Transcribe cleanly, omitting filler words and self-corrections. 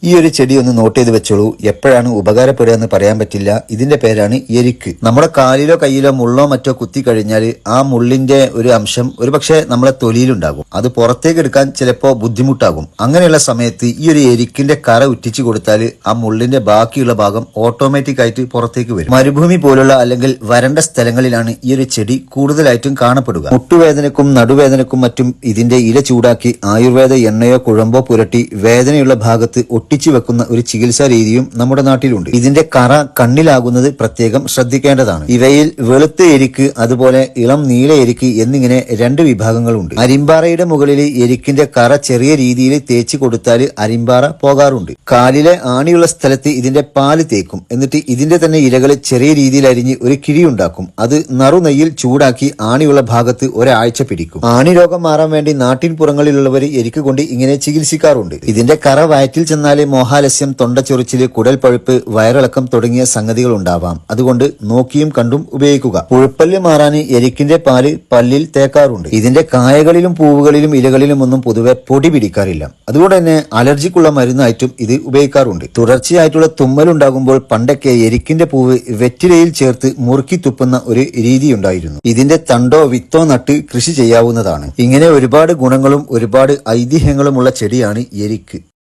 ഈ ഒരു ചെടി ഒന്ന് നോട്ട് ചെയ്ത് വെച്ചോളൂ. എപ്പോഴാണ് ഉപകാരപ്പെടുക എന്ന് പറയാൻ പറ്റില്ല. ഇതിന്റെ പേരാണ് എരിക്ക്. നമ്മുടെ കാലിലോ കയ്യിലോ മുള്ളോ മറ്റോ കുത്തി കഴിഞ്ഞാൽ ആ മുള്ളിന്റെ ഒരു അംശം ഒരുപക്ഷെ നമ്മളെ തൊലിയിലുണ്ടാകും. അത് പുറത്തേക്ക് എടുക്കാൻ ചിലപ്പോൾ ബുദ്ധിമുട്ടാകും. അങ്ങനെയുള്ള സമയത്ത് ഈ ഒരു എരിക്കിന്റെ കറ ഉറ്റിച്ചു കൊടുത്താൽ ആ മുള്ളിന്റെ ബാക്കിയുള്ള ഭാഗം ഓട്ടോമാറ്റിക് ആയിട്ട് പുറത്തേക്ക് വരും. മരുഭൂമി പോലുള്ള അല്ലെങ്കിൽ വരണ്ട സ്ഥലങ്ങളിലാണ് ഈ ഒരു ചെടി കൂടുതലായിട്ടും കാണപ്പെടുക. മുട്ടുവേദനക്കും നടുവേദനക്കും മറ്റും ഇതിന്റെ ഇല ചൂടാക്കി ആയുർവേദ എണ്ണയോ കുഴമ്പോ പുരട്ടി വേദനയുള്ള ഭാഗത്ത് ഒട്ടിച്ചു വെക്കുന്ന ഒരു ചികിത്സാ രീതിയും നമ്മുടെ നാട്ടിലുണ്ട്. ഇതിന്റെ കറ കണ്ണിലാകുന്നത് പ്രത്യേകം ശ്രദ്ധിക്കേണ്ടതാണ്. ഇവയിൽ വെളുത്ത എരിക്ക് അതുപോലെ ഇളം നീല എരിക്ക് എന്നിങ്ങനെ രണ്ട് വിഭാഗങ്ങളുണ്ട്. അരിമ്പാറയുടെ മുകളിൽ എരിക്കിന്റെ കറ ചെറിയ രീതിയിൽ തേച്ച് കൊടുത്താൽ അരിമ്പാറ പോകാറുണ്ട്. കാലിലെ ആണിയുള്ള സ്ഥലത്ത് ഇതിന്റെ പാല് തേക്കും. എന്നിട്ട് ഇതിന്റെ തന്നെ ഇലകൾ ചെറിയ രീതിയിൽ അരിഞ്ഞ് ഒരു കിഴിയുണ്ടാക്കും. അത് നറുനെയ്യിൽ ചൂടാക്കി ആണിയുള്ള ഭാഗത്ത് ഒരാഴ്ച പിടിക്കും. ആണി രോഗം മാറാൻ വേണ്ടി നാട്ടിൻ പുറങ്ങളിലുള്ളവർ എരിക്ക് കൊണ്ട് ഇങ്ങനെ ചികിത്സിക്കാറുണ്ട്. ഇതിന്റെ കറ വയറ്റിൽ ചെന്നാല് മോഹാലസ്യം, തൊണ്ടച്ചൊറിച്ചില്, കുടൽ പഴുപ്പ്, വയറിളക്കം തുടങ്ങിയ സംഗതികൾ ഉണ്ടാവാം. അതുകൊണ്ട് നോക്കിയും കണ്ടും ഉപയോഗിക്കുക. പുഴുപ്പല്ല് മാറാൻ എരിക്കിന്റെ പാല് പല്ലിൽ തേക്കാറുണ്ട്. ഇതിന്റെ കായകളിലും പൂവുകളിലും ഇലകളിലും ഒന്നും പൊതുവെ പൊടി പിടിക്കാറില്ല. അതുകൊണ്ട് തന്നെ അലർജിക്കുള്ള മരുന്നായിട്ടും ഇത് ഉപയോഗിക്കാറുണ്ട്. തുടർച്ചയായിട്ടുള്ള തുമ്മലുണ്ടാകുമ്പോൾ പണ്ടൊക്കെ എരിക്കിന്റെ പൂവ് വെറ്റിലയിൽ ചേർത്ത് മുറുക്കി തുപ്പുന്ന ഒരു രീതി ഉണ്ടായിരുന്നു. ഇതിന്റെ തണ്ടോ വിത്തോ നട്ട് കൃഷി ചെയ്യാവുന്നതാണ്. ഇങ്ങനെ ഒരുപാട് ഗുണങ്ങളും ഒരുപാട് ഐതിഹ്യങ്ങളുമുള്ള ചെടിയാണ് എരിക്ക്.